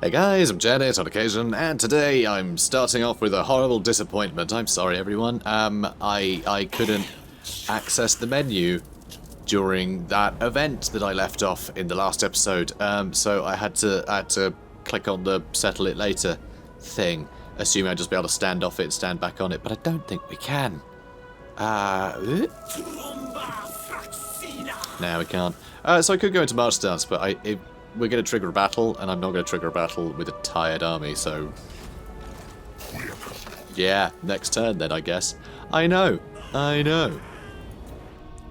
Hey guys, I'm Janet on occasion, and today I'm starting off with a horrible disappointment. I'm sorry everyone. I couldn't access the menu during that event that I left off in the last episode. So I had to click on the settle it later thing, assuming I'd just be able to stand off it and stand back on it, but I don't think we can. No, we can't. So I could go into March stance, but we're going to trigger a battle, and I'm not going to trigger a battle with a tired army, so... yeah, next turn then, I guess. I know.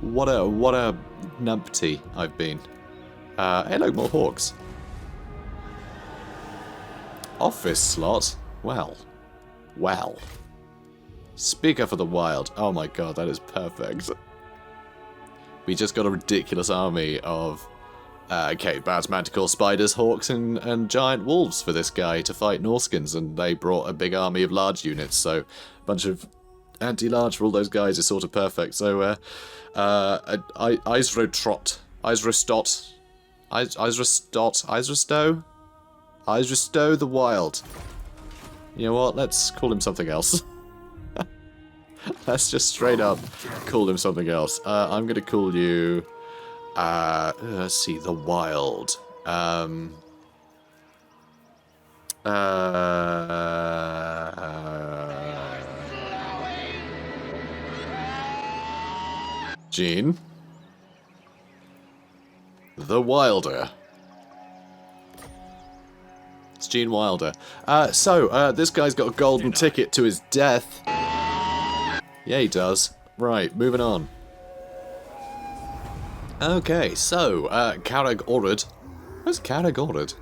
What a numpty I've been. Hey look, more hawks. Office slot? Well. Speaker for the wild. Oh my god, that is perfect. We just got a ridiculous army of... bats, manticores, spiders, hawks, and giant wolves for this guy to fight Greenskins, and they brought a big army of large units, so a bunch of anti-large for all those guys is sort of perfect. So, Trot, Izrastow the Wild. You know what, let's call him something else. Let's just straight up call him something else. I'm gonna call you... let's see, the Wild. Gene. The Wilder. It's Gene Wilder. This guy's got a golden ticket to his death. Yeah, he does. Right, moving on. Okay, so, Carag Orud. Where's Carag Orud?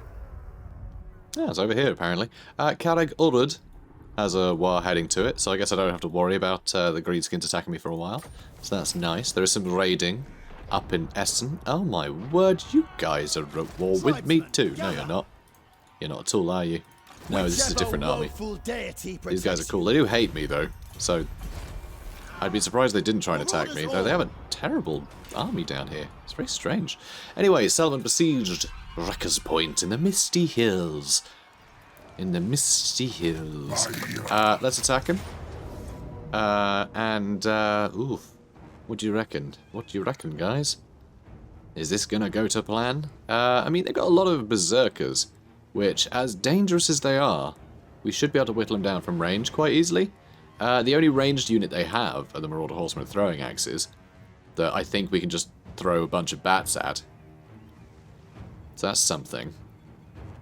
Yeah, it's over here, apparently. Carag Orud has a war heading to it, so I guess I don't have to worry about the Greenskins attacking me for a while. So that's nice. There is some raiding up in Essen. Oh my word, you guys are at war with me too. No, you're not. You're not at all, are you? No, this is a different army. These guys are cool. They do hate me, though, so... I'd be surprised they didn't try and attack me, though they have a terrible army down here. It's very strange. Anyway, Settlement besieged Wrecker's Point in the Misty Hills. Let's attack him. Ooh, what do you reckon? What do you reckon, guys? Is this gonna go to plan? I mean, they've got a lot of berserkers, which, as dangerous as they are, we should be able to whittle them down from range quite easily. The only ranged unit they have are the Marauder Horsemen with throwing axes, that I think we can just throw a bunch of bats at. So that's something.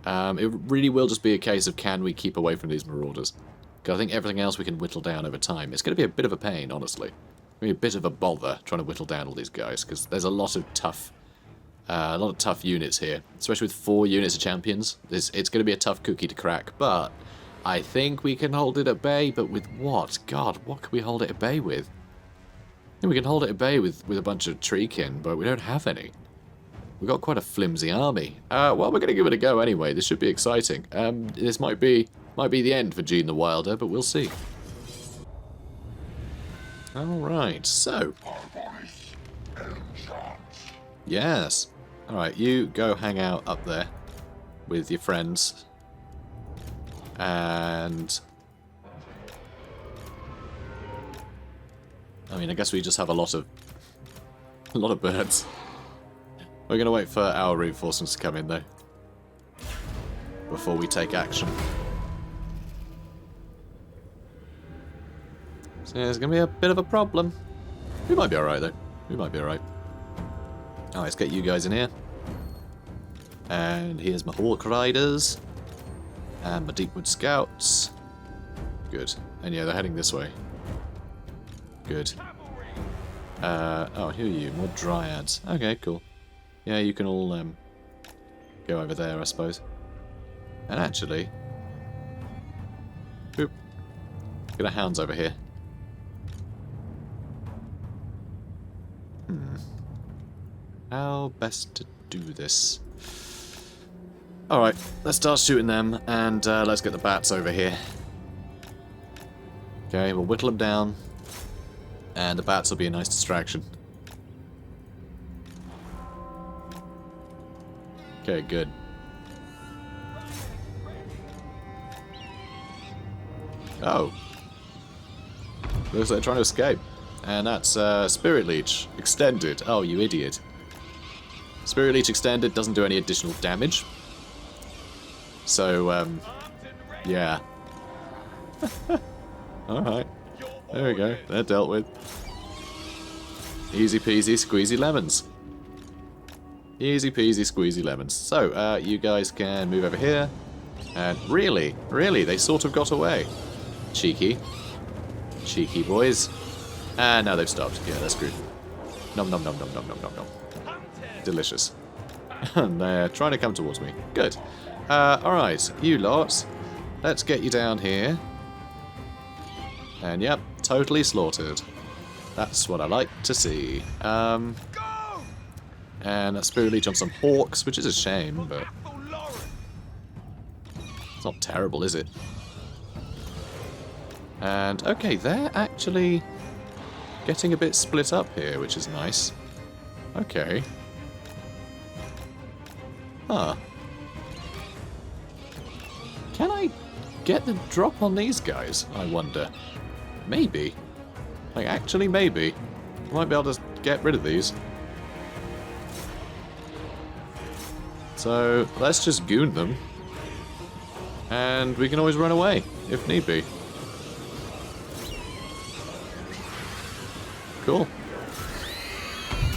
It really will just be a case of can we keep away from these Marauders. Because I think everything else we can whittle down over time. It's going to be a bit of a pain, honestly. It's going to be a bit of a bother trying to whittle down all these guys, because there's a lot of tough units here, especially with 4 units of champions. It's going to be a tough cookie to crack, but... I think we can hold it at bay, but with what? God, what can we hold it at bay with? I think we can hold it at bay with a bunch of treekin, but we don't have any. We've got quite a flimsy army. Well, we're going to give it a go anyway. This should be exciting. This might be the end for Gene the Wilder, but we'll see. Alright, so... yes. Alright, you go hang out up there with your friends. And... I mean, I guess we just have a lot of birds. We're gonna wait for our reinforcements to come in, though, before we take action. So there's gonna be a bit of a problem. We might be alright, though. We might be alright. Alright, let's get you guys in here. And here's my Hawk Riders. And my Deepwood Scouts. Good. And yeah, they're heading this way. Good. Oh, who are you? More Dryads. Okay, cool. Yeah, you can all go over there, I suppose. And actually... boop. Get a hounds over here. How best to do this? Alright, let's start shooting them, and let's get the bats over here. Okay, we'll whittle them down, and the bats will be a nice distraction. Okay, good. Oh. Looks like they're trying to escape. And that's Spirit Leech extended. Oh, you idiot. Spirit Leech extended doesn't do any additional damage. So, yeah. Alright. There we go. They're dealt with. Easy peasy squeezy lemons. Easy peasy squeezy lemons. So, you guys can move over here. And really, they sort of got away. Cheeky. Cheeky boys. And now they've stopped. Yeah, that's good. Nom nom nom nom nom nom nom nom. Delicious. And they're trying to come towards me. Good. Alright, you lot. Let's get you down here. And yep, totally slaughtered. That's what I like to see. And that Spirit Leech on some Hawks, which is a shame, but it's not terrible, is it? And, okay, they're actually getting a bit split up here, which is nice. Okay. Huh. Can I get the drop on these guys, I wonder? Maybe. Like, actually, maybe. I might be able to get rid of these. So, let's just goon them. And we can always run away, if need be. Cool.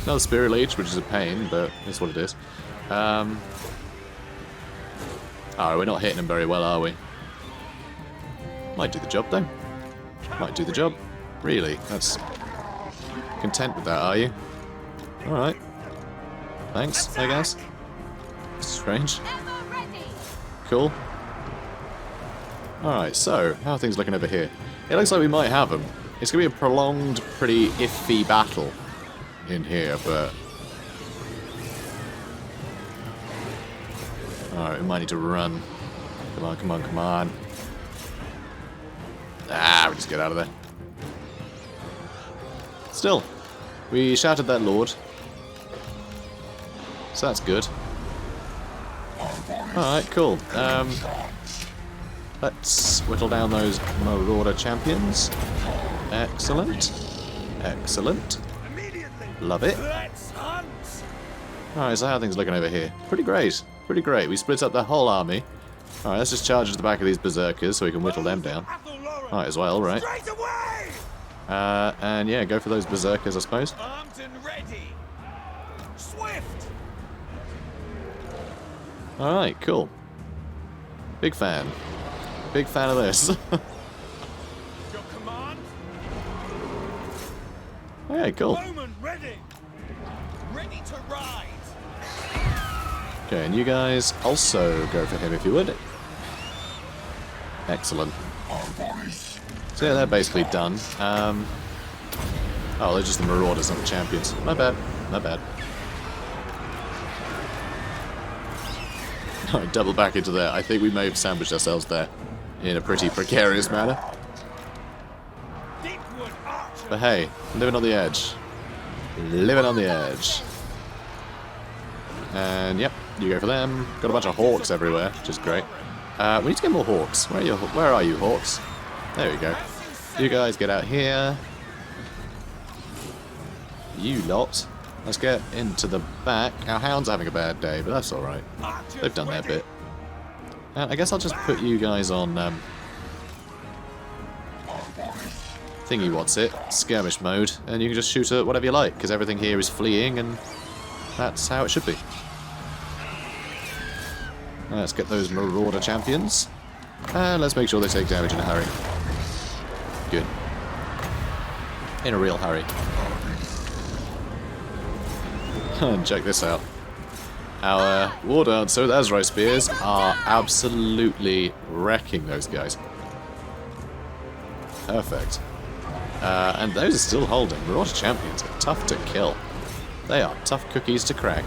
Another Spirit Leech, which is a pain, but it's what it is. Oh, we're not hitting them very well, are we? Might do the job, though. Might do the job. Really? That's... content with that, are you? Alright. Thanks, I guess. Strange. Cool. Alright, so, how are things looking over here? It looks like we might have them. It's going to be a prolonged, pretty iffy battle in here, but... Alright, we might need to run. Come on, come on, come on. Ah, we just get out of there. Still, we shattered that lord. So that's good. Alright, cool. Let's whittle down those Marauder champions. Excellent. Excellent. Love it. Alright, so how are things looking over here? Pretty great. Pretty great. We split up the whole army. Alright, let's just charge to the back of these berserkers so we can whittle them down. Might as well, right? And yeah, go for those berserkers, I suppose. Armed and ready. Swift. Alright, cool. Big fan. Big fan of this. Your command. Okay, cool. Moment ready. Ready to ride. Okay, and you guys also go for him if you would. Excellent. So yeah, they're basically done. Oh, they're just the Marauders, not the champions. My bad. My bad. Alright, double back into there. I think we may have sandwiched ourselves there in a pretty precarious manner. But hey, living on the edge. Living on the edge. And yep, you go for them. Got a bunch of Hawks everywhere, which is great. We need to get more Hawks. Where are you, Hawks? There we go. You guys get out here. You lot. Let's get into the back. Our hounds are having a bad day, but that's alright. They've done their bit. I guess I'll just put you guys on thingy what's it, skirmish mode, and you can just shoot at whatever you like, because everything here is fleeing, and that's how it should be. Let's get those Marauder champions, and let's make sure they take damage in a hurry. Good. In a real hurry. And check this out. Our War Dancer with Azrai Spears are absolutely wrecking those guys. Perfect. And those are still holding. Marauder champions are tough to kill. They are tough cookies to crack.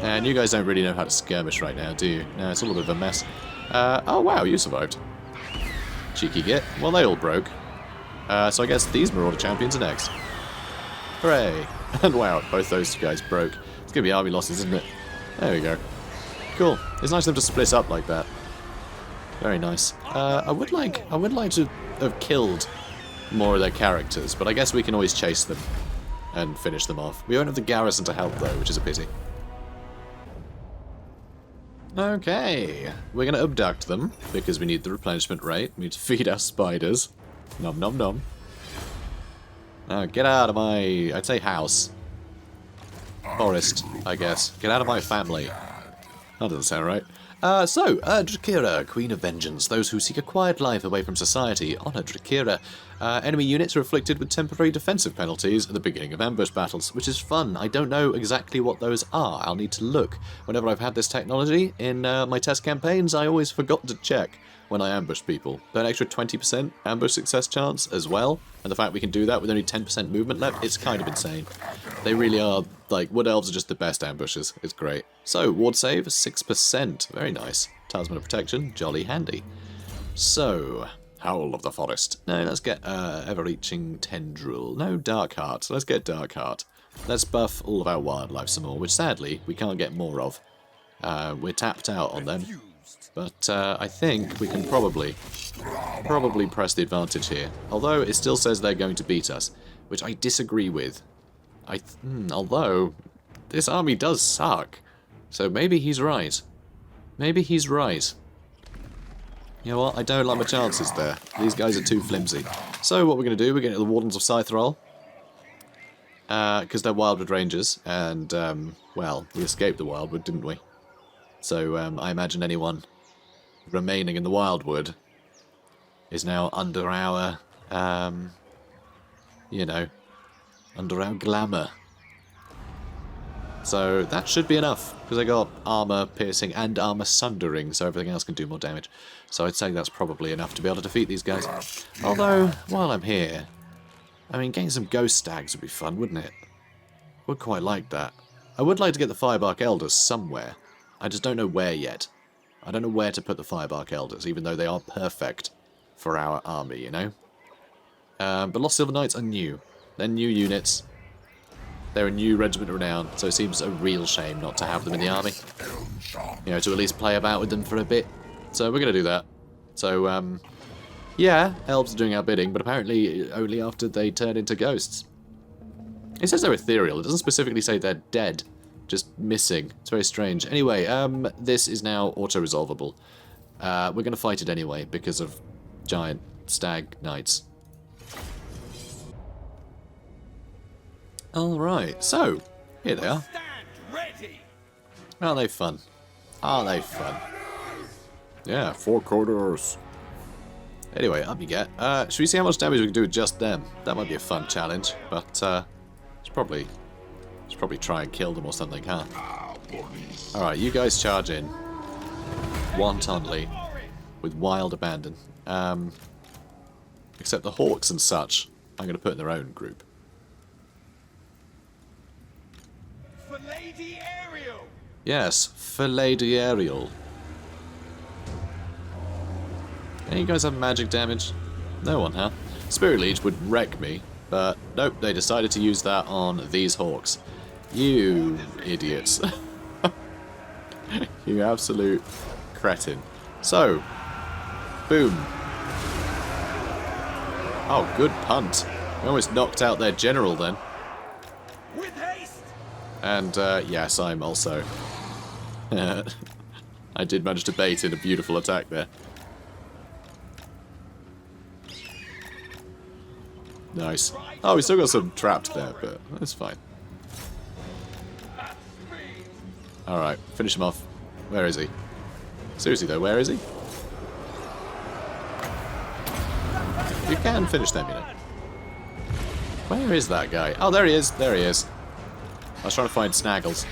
And you guys don't really know how to skirmish right now, do you? No, it's a little bit of a mess. Oh wow, you survived. Cheeky git. Well, they all broke. So I guess these Marauder champions are next. Hooray! And wow, both those two guys broke. It's gonna be army losses, isn't it? There we go. Cool. It's nice of them to split up like that. Very nice. I would like to have killed more of their characters, but I guess we can always chase them and finish them off. We won't have the garrison to help though, which is a pity. Okay, we're going to abduct them because we need the replenishment rate. We need to feed our spiders. Nom nom nom. Now get out of my, I'd say house. Forest, I guess. Get out of my family. That doesn't sound right. Drycha, Queen of Vengeance. Those who seek a quiet life away from society honor Drycha. Enemy units are afflicted with temporary defensive penalties at the beginning of ambush battles, which is fun. I don't know exactly what those are. I'll need to look. Whenever I've had this technology in my test campaigns, I always forgot to check when I ambush people. That extra 20% ambush success chance as well, and the fact we can do that with only 10% movement left, it's kind of insane. They really are, like, Wood Elves are just the best ambushers. It's great. So, ward save, 6%. Very nice. Talisman of Protection, jolly handy. So, Howl of the Forest. No, let's get Ever-Reaching Tendril. No, Dark Heart. Let's get Dark Heart. Let's buff all of our wildlife some more, which sadly we can't get more of. We're tapped out on them. But I think we can probably press the advantage here. Although it still says they're going to beat us, which I disagree with. Although this army does suck, so maybe he's right. Maybe he's right. You know what? I don't like my chances there. These guys are too flimsy. So what we're going to do? We're going to get the Wardens of Scythrol. Because they're Wildwood Rangers, and well, we escaped the Wildwood, didn't we? So I imagine anyone remaining in the Wildwood is now under our, you know, under our glamour. So that should be enough, because I got armor piercing and armor sundering, so everything else can do more damage. So I'd say that's probably enough to be able to defeat these guys. Although, while I'm here, I mean, getting some ghost stags would be fun, wouldn't it? Would quite like that. I would like to get the Firebark Elders somewhere. I just don't know where yet. I don't know where to put the Firebark Elders, even though they are perfect for our army, you know? But Lost Silver Knights are new. They're new units. They're a new regiment of renown, so it seems a real shame not to have them in the army. You know, to at least play about with them for a bit. So we're going to do that. So, yeah, elves are doing our bidding, but apparently only after they turn into ghosts. It says they're ethereal. It doesn't specifically say they're dead. Just missing. It's very strange. Anyway, this is now auto-resolvable. We're going to fight it anyway because of giant stag knights. Alright, so, here they are. Aren't they fun? Aren't they fun? Yeah, 4 corridors. Anyway, up you get. Should we see how much damage we can do with just them? That might be a fun challenge, but let's probably try and kill them or something, huh? Alright, you guys charge in. Wantonly. With wild abandon. Except the hawks and such, I'm going to put in their own group. For Lady Ariel. Yes, for Lady Ariel. Any you guys have magic damage? No one, huh? Spirit Leech would wreck me, but nope, they decided to use that on these hawks. You idiots. You absolute cretin. So, boom. Oh, good punt. We almost knocked out their general then. With haste. And, yes, I'm also... I did manage to bait in a beautiful attack there. Nice. Oh, we still got some trapped there, but that's fine. Alright, finish him off. Where is he? Seriously though, where is he? You can finish them, you know. Where is that guy? Oh, there he is. There he is. I was trying to find Snaggles.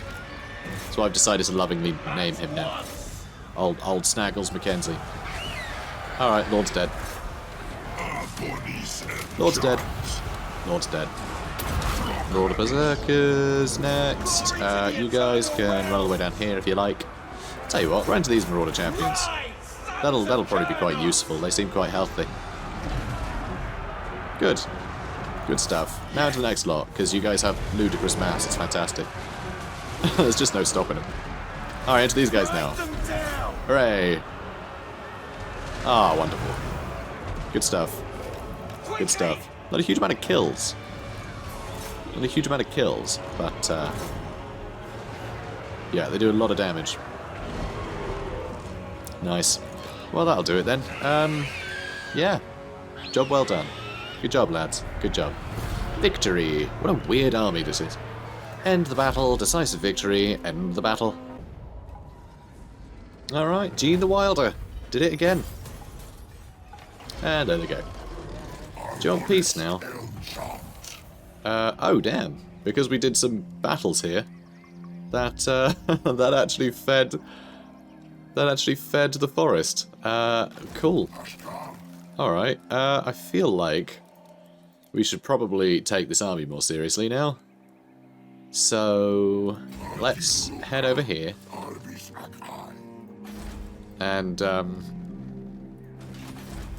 That's why I've decided to lovingly name him now. Old Snaggles Mackenzie. Alright, Lord's dead. Lord's dead. Lord's dead. Lord of Berserkers next. You guys can run all the way down here if you like. Tell you what, run into these Marauder champions. That'll probably be quite useful. They seem quite healthy. Good. Good stuff. Now to the next lot, because you guys have ludicrous mass. It's fantastic. There's just no stopping them. Alright, into these guys now. Them down. Hooray! Ah, wonderful. Good stuff. Good stuff. Not a huge amount of kills. Not a huge amount of kills, but yeah, they do a lot of damage. Nice. Well, that'll do it then. Yeah. Job well done. Good job, lads. Good job. Victory! What a weird army this is. End the battle, decisive victory, end the battle. Alright, Gene the Wilder. Did it again. And there they go. Do you want peace now? Oh damn. Because we did some battles here, that that actually fed the forest. Cool. Alright, I feel like we should probably take this army more seriously now. So let's head over here. And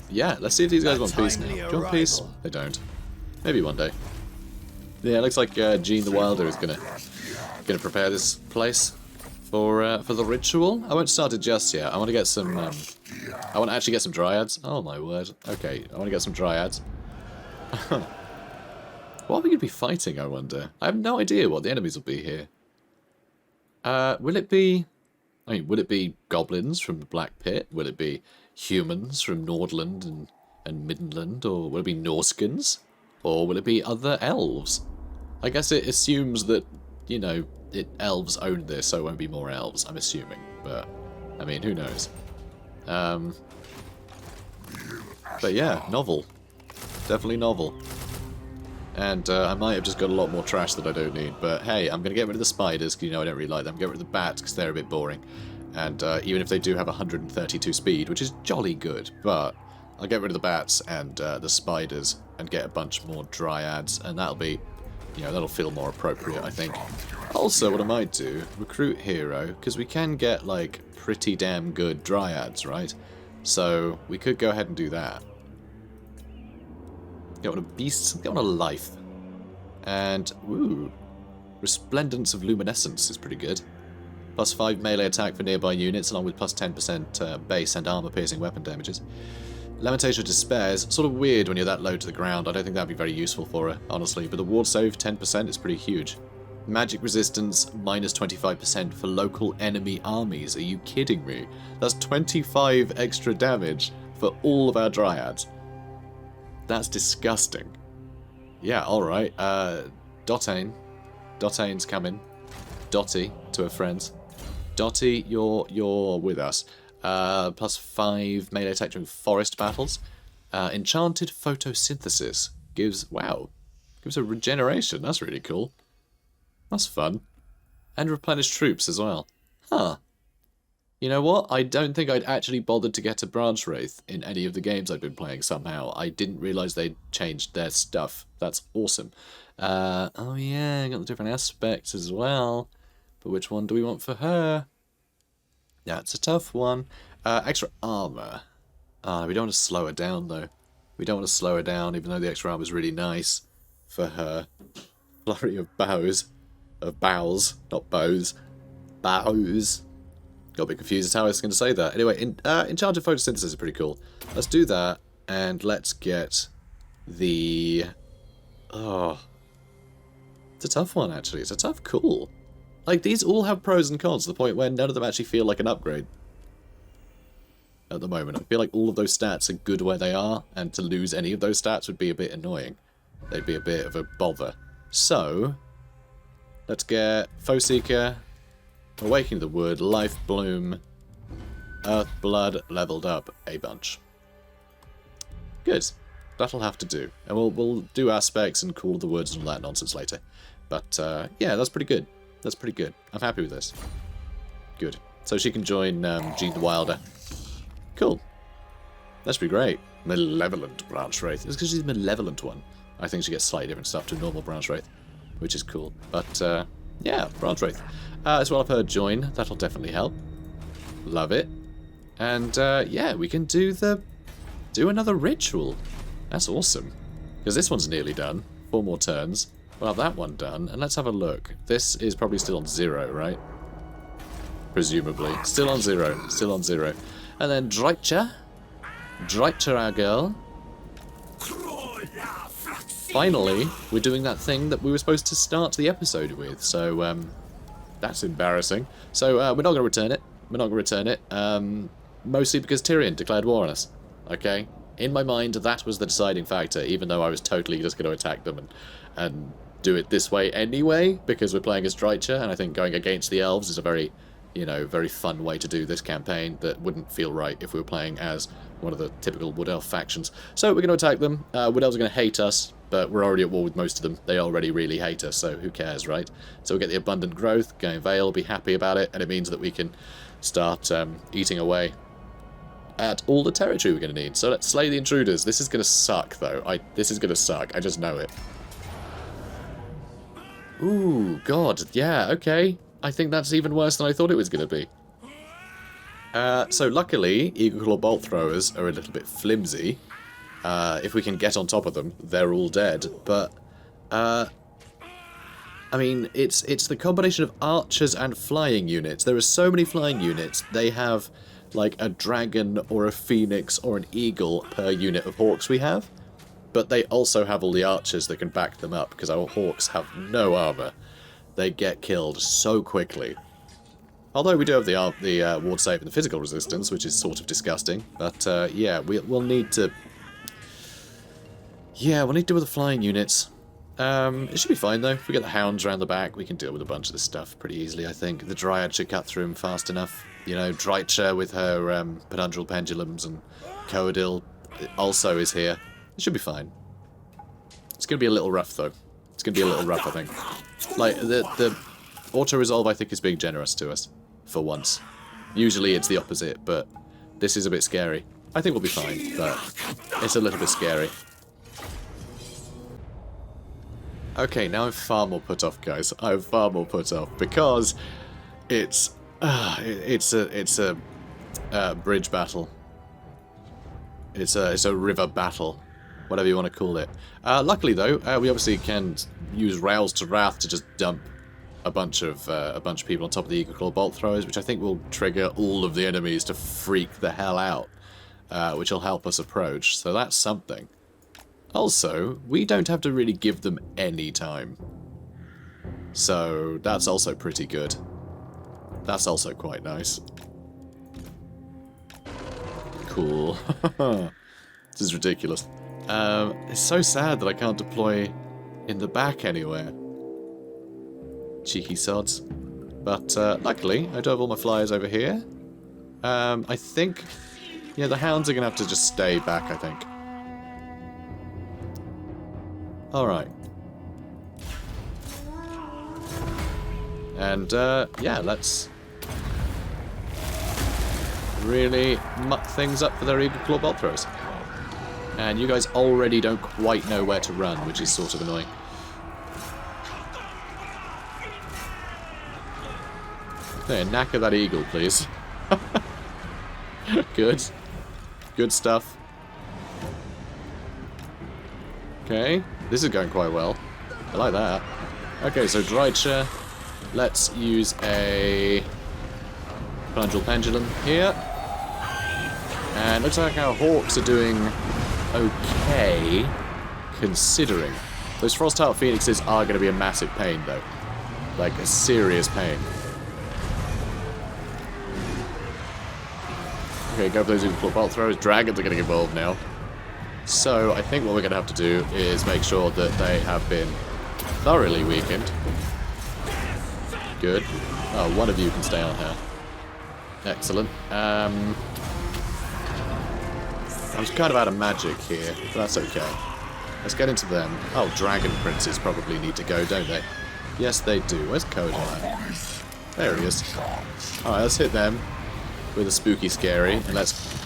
yeah, let's see if these guys want peace now. Do you want peace? They don't. Maybe one day. Yeah, it looks like Gene the Wilder is gonna prepare this place for the ritual. I won't start it just yet. I want to get some. I want to actually get some dryads. Oh my word. Okay, I want to get some dryads. What are we going to be fighting, I wonder? I have no idea what the enemies will be here. Will it be... I mean, would it be goblins from the Black Pit? Will it be humans from Nordland and Midland? Or will it be Norskins? Or will it be other elves? I guess it assumes that, you know, elves own this, so it won't be more elves, I'm assuming. But, I mean, who knows? But yeah, novel. Definitely novel. And I might have just got a lot more trash that I don't need. But hey, I'm going to get rid of the spiders, because you know I don't really like them. Get rid of the bats, because they're a bit boring. And even if they do have 132 speed, which is jolly good, but I'll get rid of the bats and the spiders and get a bunch more dryads. And that'll be, you know, that'll feel more appropriate, I think. Also, what I might do, recruit hero, because we can get, like, pretty damn good dryads, right? So we could go ahead and do that. Get one of beasts, get one of life. And, ooh, Resplendence of Luminescence is pretty good. Plus 5 melee attack for nearby units, along with plus 10% base and armor-piercing weapon damages. Lamentation of Despair is sort of weird when you're that low to the ground. I don't think that'd be very useful for her, honestly. But the ward save, 10%, is pretty huge. Magic resistance, minus 25% for local enemy armies. Are you kidding me? That's 25 extra damage for all of our dryads. That's disgusting. Yeah, alright. Dotane. Dotane's coming. Dotty to her friends. Dotty, you're with us. Plus 5 melee attack during forest battles. Enchanted Photosynthesis gives, wow, gives a regeneration. That's really cool. That's fun. And replenish troops as well. Huh. You know what? I don't think I'd actually bothered to get a Branch Wraith in any of the games I've been playing somehow. I didn't realise they'd changed their stuff. That's awesome. Oh yeah, got the different aspects as well. But which one do we want for her? Yeah, it's a tough one. Extra armour. We don't want to slow her down, though. We don't want to slow her down, even though the extra armour is really nice for her. Flurry of bows. Of bows, not bows. Bows. Got a bit confused as how I was going to say that. Anyway, Enchanted Photosynthesis is pretty cool. Let's do that, and let's get the... Oh. It's a tough one, actually. It's a tough call. Like, these all have pros and cons, to the point where none of them actually feel like an upgrade. At the moment. I feel like all of those stats are good where they are, and to lose any of those stats would be a bit annoying. They'd be a bit of a bother. So, let's get Foeseeker, Awakening of the Wood, Life Bloom, Earth Blood leveled up a bunch. Good. That'll have to do. And we'll do aspects and Call of the Woods and all that nonsense later. But, yeah, that's pretty good. That's pretty good. I'm happy with this. Good. So she can join Gene the Wilder. Cool. That should be great. Malevolent Branch Wraith. It's because she's a malevolent one. I think she gets slightly different stuff to a normal Branch Wraith, which is cool. But, yeah, Branch Wraith. As well, I've heard join. That'll definitely help. Love it. And, yeah, we can do another ritual. That's awesome. Because this one's nearly done. 4 more turns. We'll have that one done. And let's have a look. This is probably still on 0, right? presumably. Still on 0. Still on 0. And then Drycha. Drycha, our girl. Finally, we're doing that thing that we were supposed to start the episode with. So, that's embarrassing. So, we're not going to return it. We're not going to return it. Mostly because Tyrion declared war on us. Okay? In my mind, that was the deciding factor, even though I was totally just going to attack them and do it this way anyway, because we're playing as Drycha, and I think going against the elves is a very, you know, very fun way to do this campaign that wouldn't feel right if we were playing as one of the typical Wood Elf factions. So we're going to attack them. Wood Elves are going to hate us, but we're already at war with most of them. They already really hate us, so who cares, right? So we'll get the abundant growth, going Vale, be happy about it, and it means that we can start eating away at all the territory we're going to need. So let's slay the intruders. This is going to suck, though. This is going to suck. I just know it. Ooh, God. Yeah, okay. I think that's even worse than I thought it was going to be. So luckily, Eagle Claw Bolt Throwers are a little bit flimsy. If we can get on top of them, they're all dead. But, I mean, it's the combination of archers and flying units. There are so many flying units. They have like a dragon or a phoenix or an eagle per unit of hawks we have, but they also have all the archers that can back them up, because our hawks have no armor. They get killed so quickly. Although we do have the ward save and the physical resistance, which is sort of disgusting, but yeah, we'll need to... Yeah, we'll need to deal with the flying units. It should be fine though. If we get the hounds around the back, we can deal with a bunch of this stuff pretty easily, I think. The Dryad should cut through them fast enough. You know, Drycha with her pedungeal pendulums, and Coadil also is here. It should be fine. It's going to be a little rough though. It's going to be a little rough, I think. Like, the auto-resolve, I think, is being generous to us, for once. Usually it's the opposite, but this is a bit scary. I think we'll be fine, but it's a little bit scary. Okay, now I'm far more put off, guys. I'm far more put off, because it's a bridge battle. It's a river battle, whatever you want to call it. Luckily, though, we obviously can use Rails to Wrath to just dump a bunch of people on top of the Eagle Claw Bolt Throwers, which I think will trigger all of the enemies to freak the hell out, which will help us approach. So that's something. Also, we don't have to really give them any time. So that's also pretty good. That's also quite nice. Cool. This is ridiculous. It's so sad that I can't deploy in the back anywhere. Cheeky sods. But luckily, I do have all my flyers over here. I think... Yeah, the hounds are going to have to just stay back, I think. Alright. And, yeah, let's really muck things up for their Eagle Claw Bolt Throws. And you guys already don't quite know where to run, which is sort of annoying. There, knacker that eagle, please. Good. Good stuff. Okay, this is going quite well. I like that. Okay, so Drycha. Let's use a Pedungeal Pendulum here. And looks like our Hawks are doing okay, considering. Those Frostheart Phoenixes are going to be a massive pain, though. Like, a serious pain. Okay, go for those Eagle Claw Bolt Throws. Dragons are getting involved now. So, I think what we're going to have to do is make sure that they have been thoroughly weakened. Good. Oh, one of you can stay on her. Excellent. I'm kind of out of magic here, but that's okay. Let's get into them. Oh, Dragon Princes probably need to go, don't they? Yes, they do. Where's Kodai? There he is. Alright, let's hit them with a spooky scary, and let's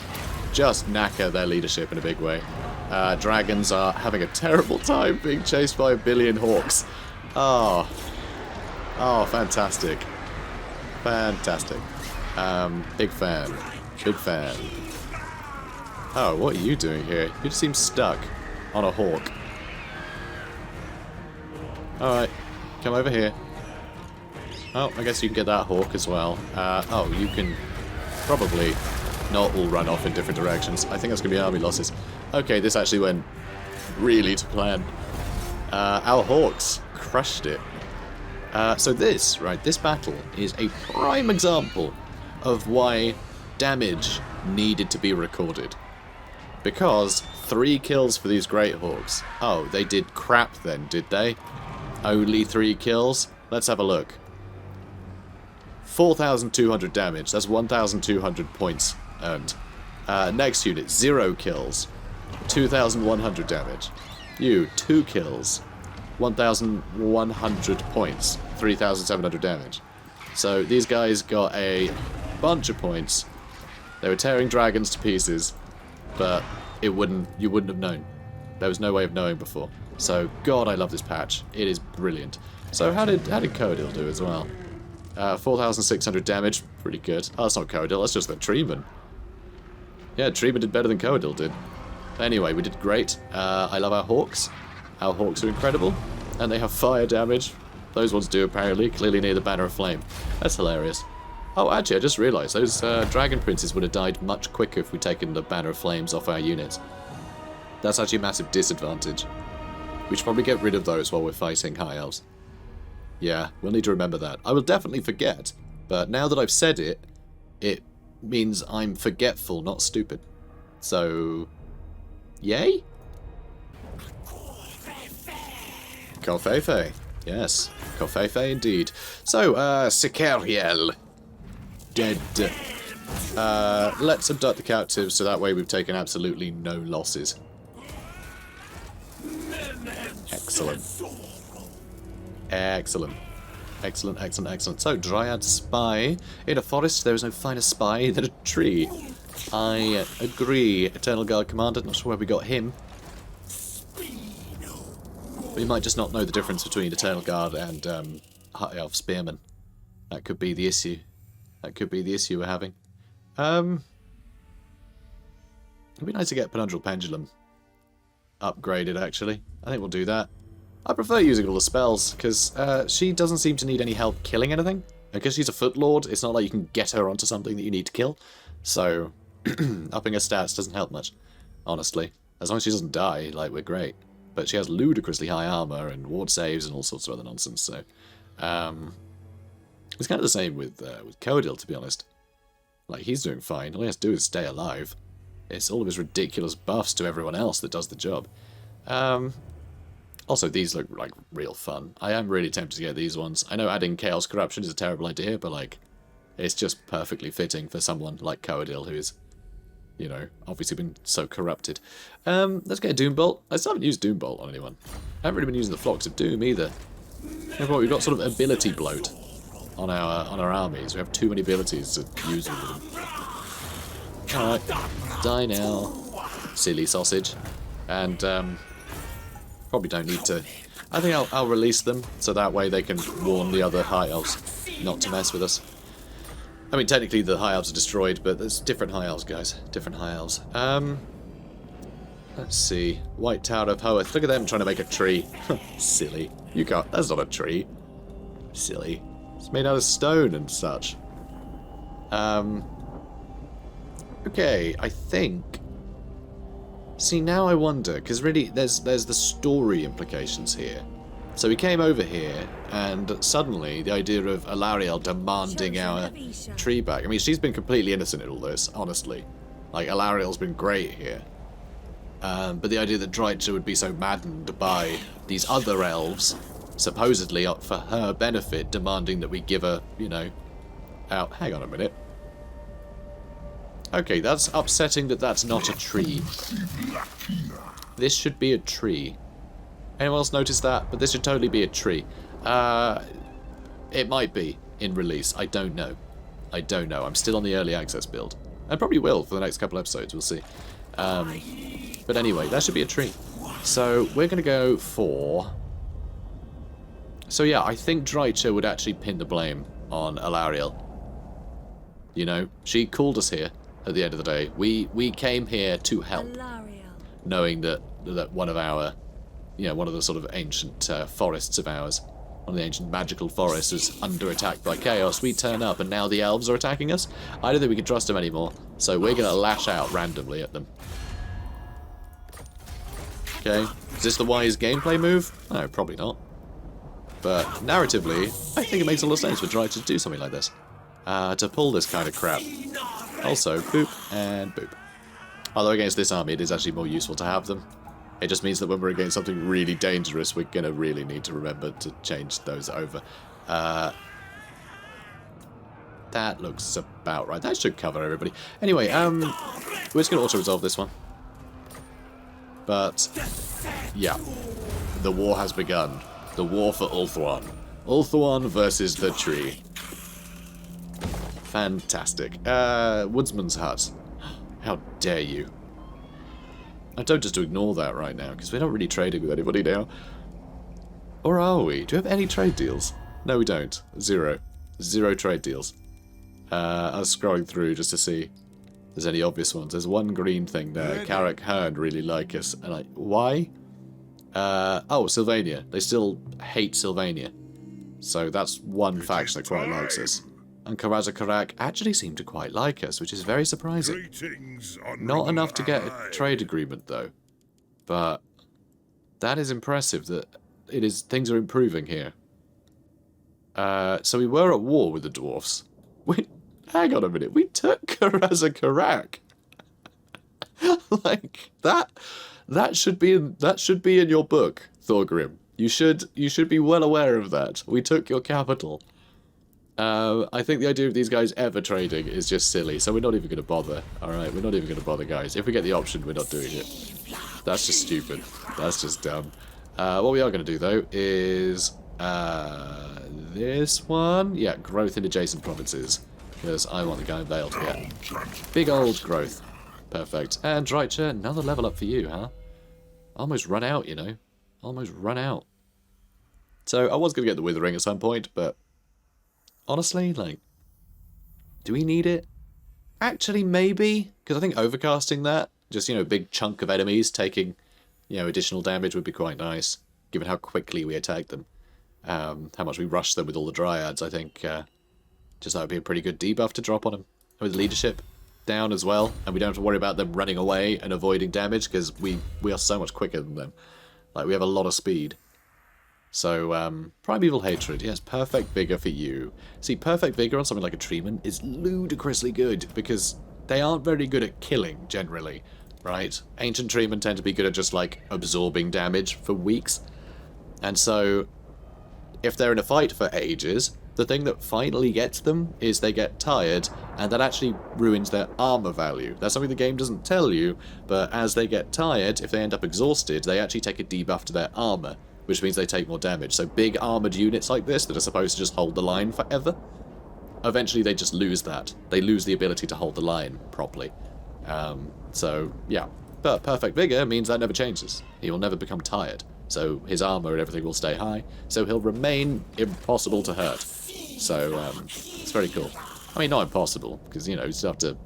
just knacker their leadership in a big way. Dragons are having a terrible time being chased by a billion hawks. Oh. Oh, fantastic. Fantastic. Big fan. Big fan. Oh, what are you doing here? You just seem stuck on a hawk. Alright, come over here. Oh, I guess you can get that hawk as well. Oh, you can probably not all run off in different directions. I think that's going to be army losses. Okay, this actually went really to plan. Our hawks crushed it. So this, right, this battle is a prime example of why damage needed to be recorded. Because 3 kills for these Great Hawks. Oh, they did crap then, did they? Only 3 kills? Let's have a look. 4,200 damage. That's 1,200 points earned. Next unit, 0 kills. 2,100 damage. You, 2 kills. 1,100 points. 3,700 damage. So these guys got a bunch of points. They were tearing dragons to pieces, but you wouldn't have known. There was no way of knowing before. So God, I love this patch. It is brilliant. So how did Coadil do as well? 4,600 damage, pretty good. Oh, that's not Coadil, that's just the Treeman. Yeah, Treeman did better than Coadil did. Anyway, we did great. I love our hawks. Our hawks are incredible, and they have fire damage. Those ones do apparently, clearly near the Banner of Flame. That's hilarious. Oh, actually, I just realised those Dragon Princes would have died much quicker if we'd taken the Banner of Flames off our units. That's actually a massive disadvantage. We should probably get rid of those while we're fighting High Elves. Yeah, we'll need to remember that. I will definitely forget, but now that I've said it, it means I'm forgetful, not stupid. So, yay? Covfefe. Yes, Covfefe indeed. So, Sicariel. Dead. Let's abduct the captives so that way we've taken absolutely no losses. Excellent. Excellent. Excellent, excellent, excellent. So, Dryad Spy. In a forest, there is no finer spy than a tree. I agree. Eternal Guard Commander, not sure where we got him. We might just not know the difference between Eternal Guard and High Elf Spearman. That could be the issue. That could be the issue we're having. It'd be nice to get Penundral Pendulum upgraded, actually. I think we'll do that. I prefer using all the spells, because she doesn't seem to need any help killing anything. Because she's a Footlord, it's not like you can get her onto something that you need to kill. So, upping her stats doesn't help much, honestly. As long as she doesn't die, like, we're great. But she has ludicrously high armor and ward saves and all sorts of other nonsense, so... it's kind of the same with Coadil, to be honest. Like, he's doing fine. All he has to do is stay alive. It's all of his ridiculous buffs to everyone else that does the job. Also, these look like real fun. I am really tempted to get these ones. I know adding Chaos Corruption is a terrible idea, but like, it's just perfectly fitting for someone like Coadil, who is, you know, obviously been so corrupted. Let's get a Doombolt. I still haven't used Doombolt on anyone. I haven't really been using the Flocks of Doom either. We've got sort of ability bloat on our armies. We have too many abilities to use with them. Alright, die now, silly sausage. And probably don't need to. I think I'll release them so that way they can warn the other High Elves not to mess with us. I mean, technically the High Elves are destroyed, but there's different High Elves, guys. Different High Elves. Let's see. White Tower of Hoeth. Look at them trying to make a tree. Silly. You can't. That's not a tree. Silly. It's made out of stone and such. Okay, I think... See, now I wonder, because really, there's the story implications here. So we came over here, and suddenly the idea of Alariel demanding our tree back. I mean, she's been completely innocent in all this, honestly. Like, Alariel's been great here. But the idea that Drycha would be so maddened by these other elves, supposedly for her benefit, demanding that we give her, you know, out. Hang on a minute. Okay, that's upsetting that that's not a tree. This should be a tree. Anyone else notice that? But this should totally be a tree. It might be in release. I don't know. I don't know. I'm still on the early access build. I probably will for the next couple episodes. We'll see. But anyway, that should be a tree. So we're going to go for... So yeah, I think Drycha would actually pin the blame on Alariel. You know, she called us here at the end of the day. We came here to help, knowing that one of our, you know, one of the sort of ancient forests of ours One of the ancient magical forests is under attack by chaos. We turn up and now the elves are attacking us. I don't think we can trust them anymore. So we're going to lash out randomly at them. Okay. Is this the wise gameplay move? No, probably not. But narratively, I think it makes a lot of sense for Drycha to do something like this. To pull this kind of crap. Also, boop and boop. Although against this army, it is actually more useful to have them. It just means that when we're against something really dangerous, we're going to really need to remember to change those over. That looks about right. That should cover everybody. Anyway, we're just going to auto-resolve this one. But, yeah. The war has begun. The war for Ulthuan. Ulthuan versus the tree. Fantastic. Woodsman's hut. How dare you. I don't just ignore that right now, because we're not really trading with anybody now. Or are we? Do we have any trade deals? No, we don't. Zero. Zero trade deals. I was scrolling through just to see if there's any obvious ones. There's one green thing there. Carrick Hearn really like us. And why? Oh, Sylvania. They still hate Sylvania. So that's one faction that quite likes us. And Karazakarak actually seem to quite like us, which is very surprising. Not enough to get a trade agreement, though. But that is impressive that things are improving here. So we were at war with the Dwarfs. Hang on a minute, we took Karazakarak. Like that should be in your book, Thorgrim. You should be well aware of that. We took your capital. I think the idea of these guys ever trading is just silly, so we're not even going to bother. Alright, we're not even going to bother, guys. If we get the option, we're not doing it. That's just stupid. That's just dumb. What we are going to do, though, is this one. Yeah, growth in adjacent provinces. Because I want the guy in Vale to get big old growth. Perfect. And Drycha, another level up for you, huh? Almost run out, you know. Almost run out. So I was going to get the Withering at some point, but honestly, like, do we need it? Actually, maybe. Because I think overcasting that, just, you know, a big chunk of enemies taking, you know, additional damage would be quite nice, given how quickly we attack them. How much we rush them with all the Dryads, I think, just that would be a pretty good debuff to drop on them. With leadership down as well, and we don't have to worry about them running away and avoiding damage, because we are so much quicker than them. Like, we have a lot of speed. So, Primeval Hatred, yes, Perfect Vigor for you. See, Perfect Vigor on something like a Treeman is ludicrously good, because they aren't very good at killing, generally, right? Ancient Treeman tend to be good at just, like, absorbing damage for weeks. And so, if they're in a fight for ages, the thing that finally gets them is they get tired, and that actually ruins their armor value. That's something the game doesn't tell you, but as they get tired, if they end up exhausted, they actually take a debuff to their armor, which means they take more damage. So big armoured units like this that are supposed to just hold the line forever, eventually they just lose that. They lose the ability to hold the line properly. So, yeah. But Perfect Vigor means that never changes. He will never become tired. So his armour and everything will stay high. So he'll remain impossible to hurt. So, it's very cool. I mean, not impossible, because, you know, you still have to...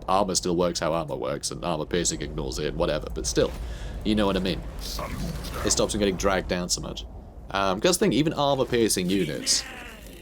Armour still works how armour works, and armour piercing ignores it, and whatever, but still. You know what I mean. It stops him getting dragged down so much. Because the thing, even armor-piercing units,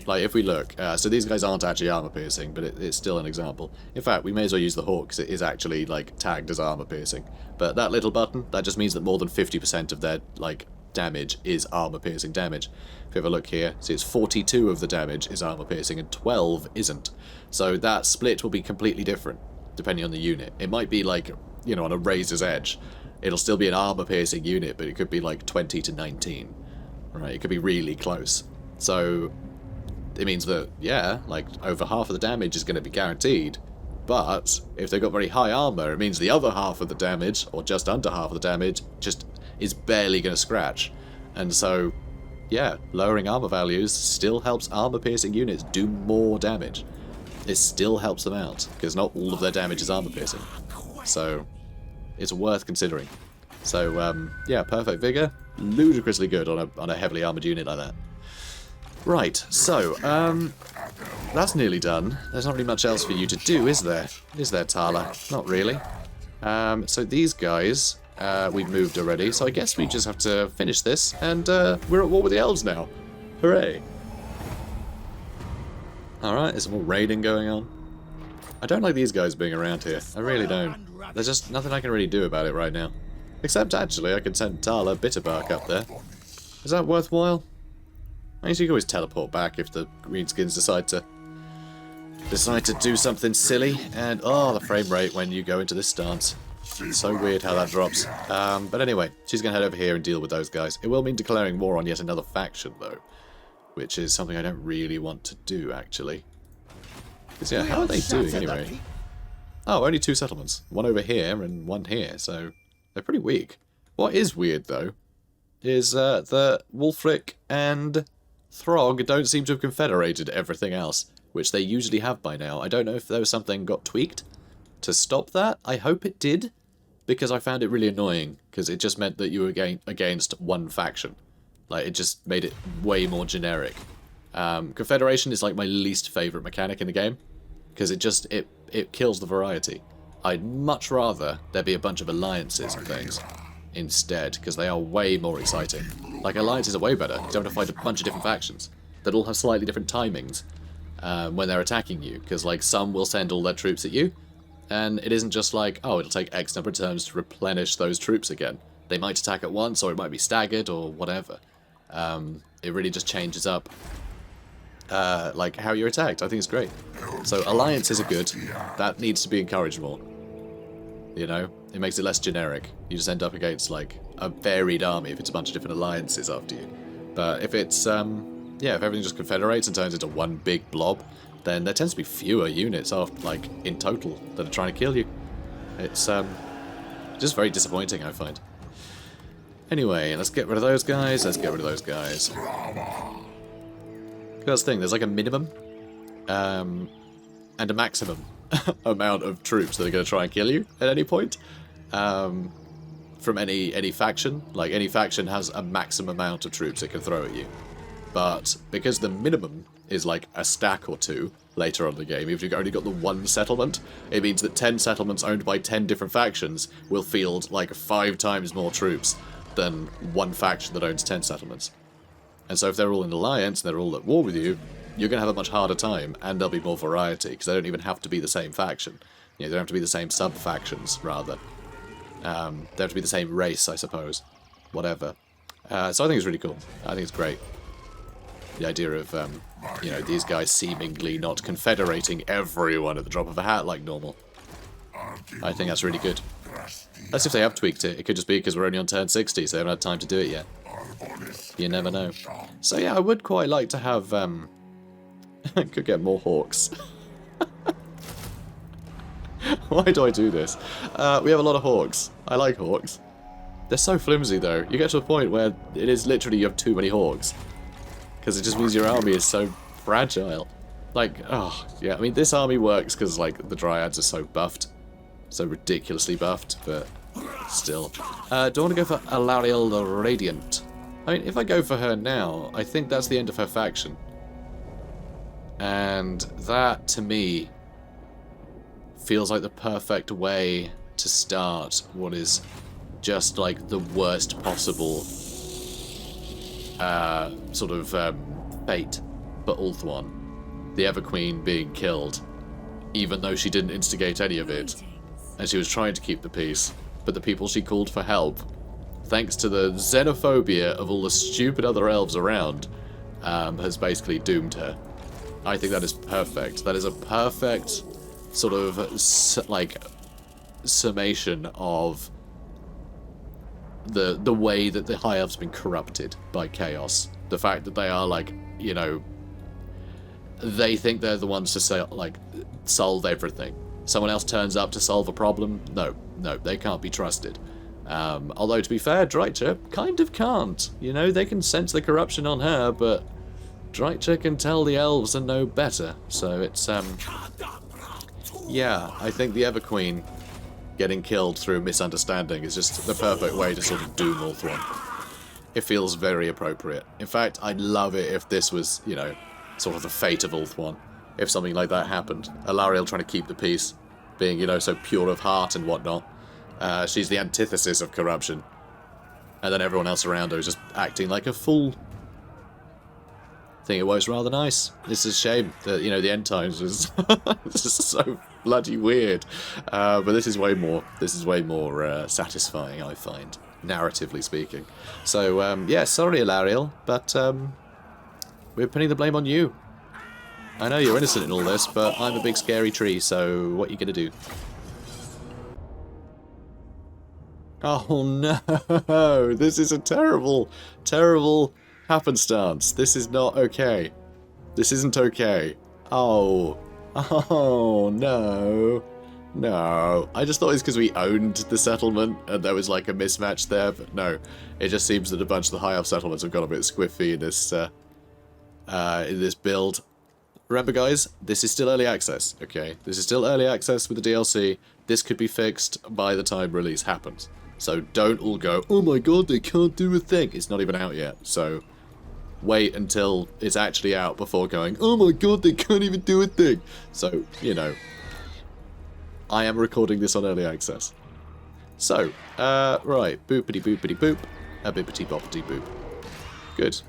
like if we look, so these guys aren't actually armor-piercing, but it's still an example. In fact, we may as well use the Hawk, because it is actually, like, tagged as armor-piercing. But that little button, that just means that more than 50% of their, like, damage is armor-piercing damage. If you have a look here, see it's 42 of the damage is armor-piercing, and 12 isn't. So that split will be completely different, depending on the unit. It might be, like, you know, on a razor's edge. It'll still be an armor-piercing unit, but it could be like 20 to 19. Right? It could be really close. So it means that, yeah, like over half of the damage is going to be guaranteed. But if they've got very high armor, it means the other half of the damage, or just under half of the damage, just is barely going to scratch. And so, yeah, lowering armor values still helps armor-piercing units do more damage. It still helps them out, because not all of their damage is armor-piercing. So it's worth considering. So, yeah, Perfect Vigor, ludicrously good on a heavily armoured unit like that. Right, so, that's nearly done. There's not really much else for you to do, is there? Is there, Tala? Not really. So these guys, we've moved already, so I guess we just have to finish this, and we're at war with the elves now. Hooray! Alright, there's some more raiding going on. I don't like these guys being around here. I really don't. There's just nothing I can really do about it right now. Except, actually, I can send Tala Bitterbark up there. Is that worthwhile? I guess you can always teleport back if the Greenskins decide to do something silly. And, oh, the frame rate when you go into this stance. It's so weird how that drops. But anyway, she's going to head over here and deal with those guys. It will mean declaring war on yet another faction, though. Which is something I don't really want to do, actually. Because, yeah, how are they doing, anyway? Oh, only 2 settlements. One over here and one here, so they're pretty weak. What is weird, though, is that Wulfric and Throg don't seem to have confederated everything else, which they usually have by now. I don't know if there was something got tweaked to stop that. I hope it did, because I found it really annoying, because it just meant that you were against one faction. Like, it just made it way more generic. Confederation is like my least favourite mechanic in the game, because it kills the variety. I'd much rather there be a bunch of alliances and things instead, because they are way more exciting. Like, alliances are way better. You don't have to fight a bunch of different factions that all have slightly different timings when they're attacking you, because, like, some will send all their troops at you, and it isn't just like, oh, it'll take X number of turns to replenish those troops again. They might attack at once, or it might be staggered, or whatever. It really just changes up like how you're attacked. I think it's great. So alliances are good. That needs to be encouraged more. You know, it makes it less generic. You just end up against like a varied army if it's a bunch of different alliances after you. But if it's yeah, if everything just confederates and turns into one big blob, then there tends to be fewer units after, like, in total that are trying to kill you. It's just very disappointing, I find. Anyway, let's get rid of those guys. Let's get rid of those guys. That's the thing, there's like a minimum and a maximum amount of troops that are going to try and kill you at any point from any faction. Like, any faction has a maximum amount of troops it can throw at you. But because the minimum is like a stack or 2 later on in the game, if you've only got the 1 settlement, it means that 10 settlements owned by 10 different factions will field like 5 times more troops than one faction that owns 10 settlements. And so if they're all in alliance and they're all at war with you, you're going to have a much harder time, and there'll be more variety, because they don't even have to be the same faction. You know, they don't have to be the same sub-factions, rather. They have to be the same race, I suppose. Whatever. So I think it's really cool. I think it's great. The idea of, you know, these guys seemingly not confederating everyone at the drop of a hat like normal. I think that's really good. That's if they have tweaked it. It could just be because we're only on turn 60, so they haven't had time to do it yet. You never know. So yeah, I would quite like to have, could get more hawks. Why do I do this? We have a lot of hawks. I like hawks. They're so flimsy though. You get to a point where it is literally you have too many hawks. Because it just means your army is so fragile. Like, oh, yeah, I mean, this army works because, like, the Dryads are so buffed. So ridiculously buffed, but still. Do I want to go for Alariel the Radiant? I mean, if I go for her now, I think that's the end of her faction. And that, to me, feels like the perfect way to start what is just, like, the worst possible sort of fate for Ulthuan. The Everqueen being killed, even though she didn't instigate any of it, and she was trying to keep the peace, but the people she called for help, thanks to the xenophobia of all the stupid other elves around, has basically doomed her. I think that is perfect. That is a perfect sort of, like, summation of the way that the High Elves have been corrupted by chaos. The fact that they are, like, you know, they think they're the ones to say, like, solve everything. Someone else turns up to solve a problem. No, they can't be trusted. Although, to be fair, Drycha kind of can't. You know, they can sense the corruption on her, but Drycha can tell the elves and know better. So it's, yeah, I think the Everqueen getting killed through misunderstanding is just the perfect way to sort of doom Ulthuan. It feels very appropriate. In fact, I'd love it if this was, you know, sort of the fate of Ulthuan. If something like that happened. Alariel trying to keep the peace, being, you know, so pure of heart and whatnot. She's the antithesis of corruption. And then everyone else around her is just acting like a fool. think it works rather nice. It's a shame that, you know, the end times was just so bloody weird. But this is way more satisfying, I find, narratively speaking. So, yeah, sorry, Alariel, but we're putting the blame on you. I know you're innocent in all this, but I'm a big scary tree, so what are you going to do? Oh no, this is a terrible, terrible happenstance. This is not okay. This isn't okay. Oh no. No. I just thought it's because we owned the settlement and there was like a mismatch there, but no. It just seems that a bunch of the high elf settlements have got a bit squiffy in this build. Remember guys, this is still early access, okay? This is still early access with the DLC. This could be fixed by the time release happens. So don't all go, oh my god, they can't do a thing. It's not even out yet, so wait until it's actually out before going, oh my god, they can't even do a thing. So, you know, I am recording this on early access. So, right, boopity boopity boop, a bippity boppity boop. Good.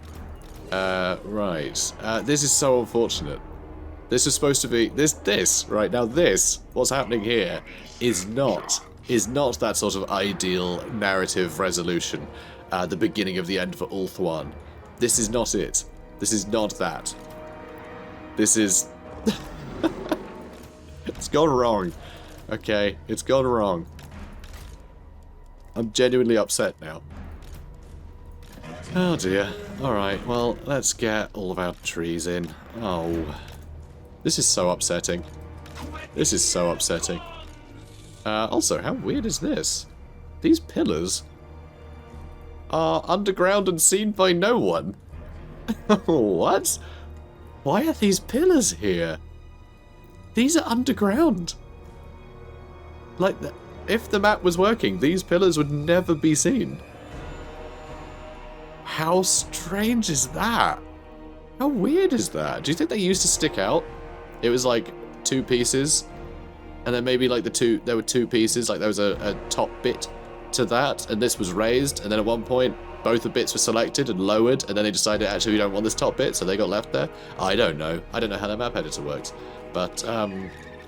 Right, this is so unfortunate. This is supposed to be, right, now this, what's happening here, is not that sort of ideal narrative resolution, the beginning of the end for Ulthuan. This is not it. This is not that. This is... It's gone wrong. Okay, it's gone wrong. I'm genuinely upset now. Oh dear. Alright, well, let's get all of our trees in. Oh. This is so upsetting. This is so upsetting. Also, how weird is this? These pillars are underground and seen by no one. What? Why are these pillars here? These are underground. Like, if the map was working, these pillars would never be seen. How strange is that? How weird is that? Do you think they used to stick out? It was like 2 pieces, and then maybe like there were 2 pieces, like there was a top bit to that, and this was raised, and then at one point both the bits were selected and lowered, and then they decided actually we don't want this top bit, so they got left there. I don't know. I don't know how that map editor works, but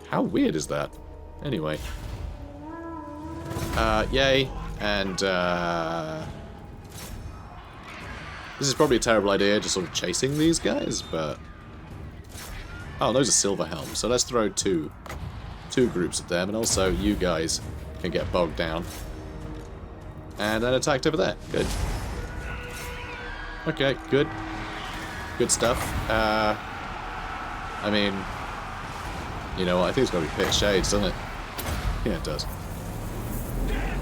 how weird is that? Anyway, yay, and this is probably a terrible idea, just sort of chasing these guys, but oh, those are silver helms, so let's throw two groups of them, and also you guys can get bogged down. And then attacked over there. Good. Okay, good. Good stuff. I mean, you know what, I think it's got to be Pit Shades, doesn't it? Yeah, it does.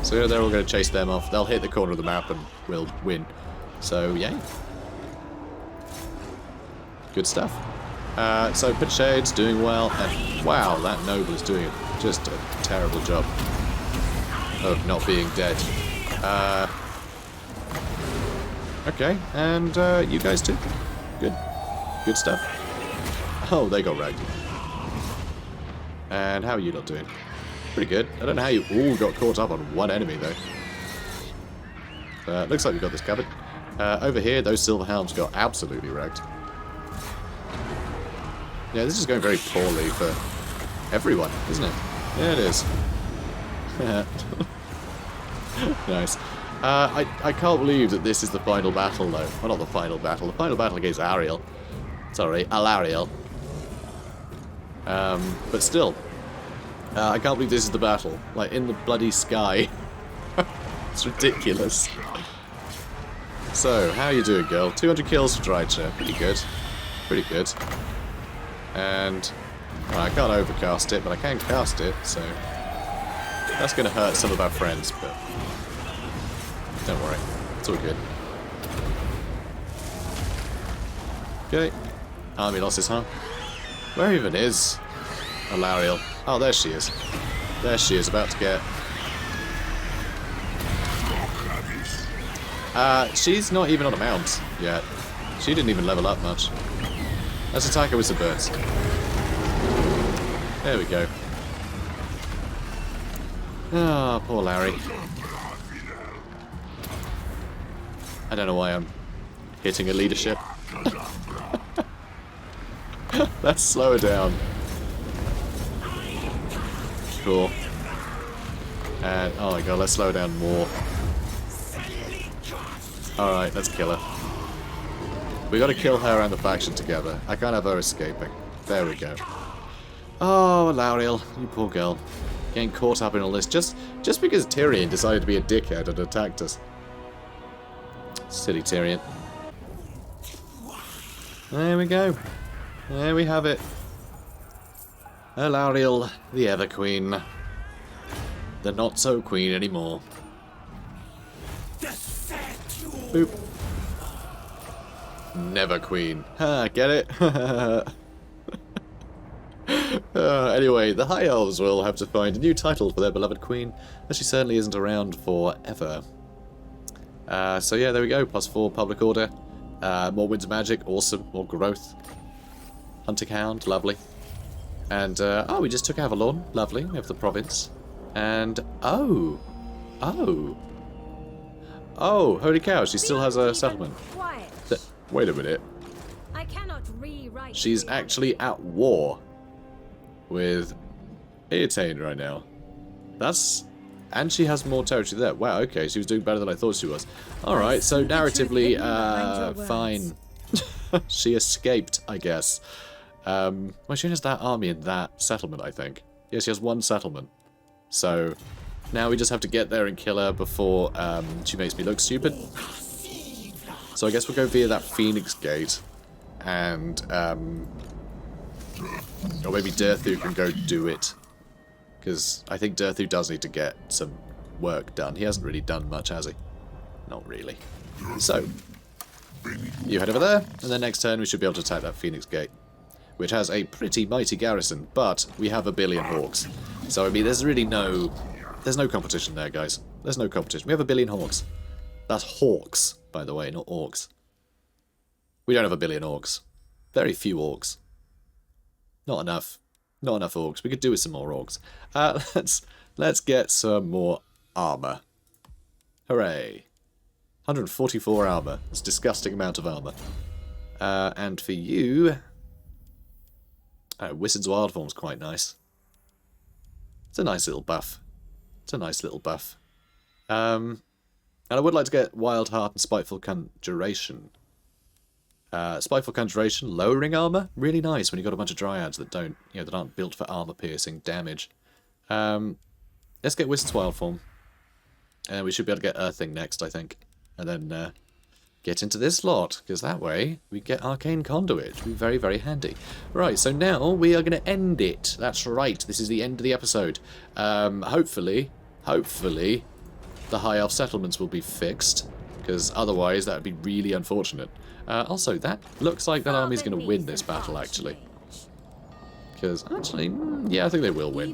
So they're all going to chase them off. They'll hit the corner of the map and we'll win. So, yay. Good stuff. So Pit Shades doing well, and wow, that noble is doing just a terrible job of not being dead. Okay, and you guys too. Good. Good stuff. Oh, they got ragged. And how are you not doing? Pretty good. I don't know how you all got caught up on one enemy though. Looks like we've got this covered. Over here, those silver helms got absolutely wrecked. Yeah, this is going very poorly for everyone, isn't it? Yeah, it is. Nice. I can't believe that this is the final battle, though. Well, not the final battle. The final battle against Ariel. Sorry, Alariel. But still, I can't believe this is the battle. Like, in the bloody sky. It's ridiculous. So, how are you doing, girl? 200 kills for Drycha. Pretty good. Pretty good. And well, I can't overcast it, but I can cast it, so that's going to hurt some of our friends, but don't worry, it's all good. Okay, army losses, huh? Where even is Alariel? Oh, there she is. There she is, about to get... she's not even on a mount yet. She didn't even level up much. Let's attack her with some birds. There we go. Ah, oh, poor Larry. I don't know why I'm hitting a leadership. Let's slow her down. Cool. And, oh my god, let's slow her down more. Alright, let's kill her. We gotta kill her and the faction together. I can't have her escaping. There we go. Oh, Lauriel, you poor girl. Getting caught up in all this just because Tyrion decided to be a dickhead and attacked us. Silly Tyrion. There we go. There we have it. Lauriel, the Ever Queen. The not so queen anymore. Boop. Never queen. Ha, get it? Anyway, the High Elves will have to find a new title for their beloved queen, as she certainly isn't around forever. So yeah, there we go. +4 public order. More winds of magic, awesome. More growth. Hunting hound, lovely. And, oh, we just took Athel Loren, lovely. We have the province. And, oh, holy cow, she still has a settlement. Wait a minute. I cannot rewrite. She's actually at war with Eotane right now. And she has more territory there. Wow, okay, she was doing better than I thought she was. Alright, so narratively, fine. She escaped, I guess. Well, she has that army in that settlement, I think. Yeah, she has one settlement. So, now we just have to get there and kill her before she makes me look stupid. So I guess we'll go via that Phoenix Gate. And, or maybe Durthu can go do it. Because I think Durthu does need to get some work done. He hasn't really done much, has he? Not really. So, you head over there, and then next turn we should be able to attack that Phoenix Gate, which has a pretty mighty garrison, but we have 1 billion hawks. So, I mean, there's no competition there, guys. There's no competition. We have 1 billion hawks. That's hawks, by the way, not orcs. We don't have 1 billion orcs. Very few orcs. Not enough. Not enough orcs. We could do with some more orcs. Let's get some more armor. Hooray. 144 armor. It's a disgusting amount of armor. And for you... Wizard's Wild Form's quite nice. It's a nice little buff. It's a nice little buff. And I would like to get Wild Heart and Spiteful Conjuration. Spiteful Conjuration, lowering armor, really nice when you've got a bunch of dryads that don't, that aren't built for armor-piercing damage. Let's get Wizard's Wild Form. And we should be able to get Earthing next, I think. And then get into this lot, because that way we get Arcane Conduit, which will be very, very handy. Right, so now we are going to end it. That's right, this is the end of the episode. Hopefully, the High Elf settlements will be fixed, because otherwise that would be really unfortunate. Also, that looks like that army's going to win this battle, actually. Because, actually, yeah, I think they will win.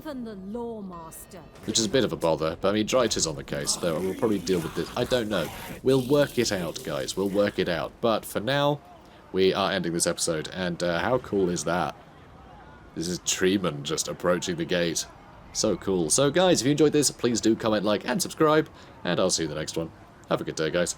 Which is a bit of a bother, but I mean, Drycha's on the case, so we'll probably deal with this. I don't know. We'll work it out, guys. We'll work it out. But for now, we are ending this episode, and how cool is that? This is Treeman just approaching the gate. So cool. So, guys, if you enjoyed this, please do comment, like, and subscribe, and I'll see you in the next one. Have a good day, guys.